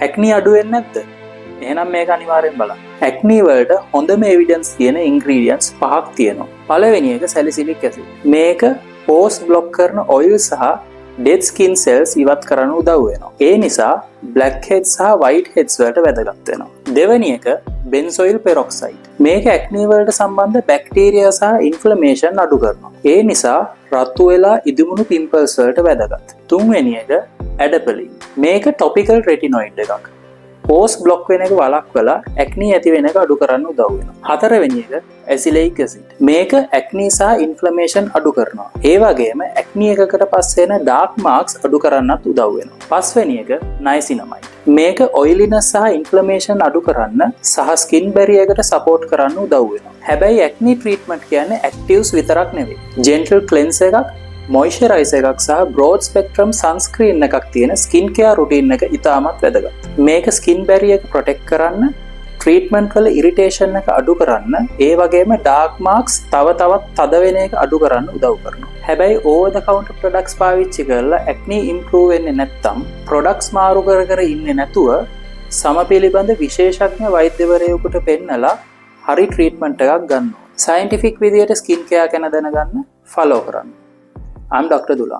ඇක්නි අඩු වෙන්නේ නැද්ද? එහෙනම් මේක අනිවාර්යෙන් බලන්න. ඇක්නි වලට හොඳම එවිඩන්ස් තියෙන ඉන්ග්‍රීඩියන්ට්ස් පහක් තියෙනවා. පළවෙනි එක සැලිසිලික් ඇසිඩ්. මේක පෝස් බ්ලොක් කරන ඔයිල් සහ ඩෙඩ් ස්කින් සෙල්ස් ඉවත් කරන්න උදව් වෙනවා. ඒ නිසා බ්ලැක් හෙඩ්ස් සහ වයිට් හෙඩ්ස් වලට වැදගත් වෙනවා. දෙවෙනි එක බෙන්සොයිල් පෙරොක්සයිඩ්. මේක ඇක්නි වලට සම්බන්ධ බැක්ටීරියා සහ ඉන්ෆ්ලමේෂන් අඩු කරනවා. ඒ නිසා රතු වෙලා ඉදිමුණු පිම්පල්ස් වලට වැදගත්. තුන්වෙනි එක ඇඩපලින්. මේක ටොපිකල් රෙටිනොයිඩ් එකක්. පෝස් බ්ලොක් වෙන එක වළක්වලා ඇක්නි ඇති වෙන එක අඩු කරන්න උදව් වෙනවා. හතරවෙනි එක ඇසිලෙයික් ඇසිඩ්. මේක ඇක්නි සහ ඉන්ෆ්ලමේෂන් අඩු කරනවා. ඒ වගේම ඇක්නි එකකට පස්සේ එන ඩාර්ක් මාර්ක්ස් අඩු කරන්නත් උදව් වෙනවා. පස්වෙනි එක නයිසිනමයිඩ්. මේක ඔයිලිනස් සහ ඉන්ෆ්ලමේෂන් අඩු කරන්න සහ ස්කින් බැරියර් එකට සපෝට් කරන්න උදව් වෙනවා. හැබැයි ඇක්නි ට්‍රීට්මන්ට් කියන්නේ ඇක්ටිව්ස් විතරක් නෙවෙයි. ජෙන්ටල් ක්ලෙන්ස් එකක්, මොයිස්චරයිස එකක් සහ බ්‍රෝඩ් ස්පෙක්ට්‍රම් සන්ස්ක්‍රීන් එකක් තියෙන ස්කින් කෙයාර් රුටීන් එක ඉතාමත් වැදගත්. මේක ස්කින් බැරියර් එක ප්‍රොටෙක්ට් කරන්න, ට්‍රීට්මන්ට් වල ඉරිටේෂන් එක අඩු කරන්න, ඒ වගේම ඩාර්ක් මාර්ක්ස් තවත් තද වෙන එක අඩු කරන්න උදව් කරනවා. හැබැයි ඕවර් ද කවුන්ටර් ප්‍රොඩක්ට්ස් පාවිච්චි කරලා ඇක්නි ඉම්ප්‍රූව් වෙන්නේ නැත්නම් ප්‍රොඩක්ට්ස් මාරු කර ඉන්නේ නැතුව සම පිළිබඳ විශේෂඥ වෛද්‍යවරයෙකුට පෙන්නලා හරි ට්‍රීට්මන්ට් එකක් ගන්න ඕනේ. සයන්ටිෆික් විදියට ස්කින් කෙයාර් ගැන දැනගන්න ෆලෝ කරන්න. I'm Dr. Dula.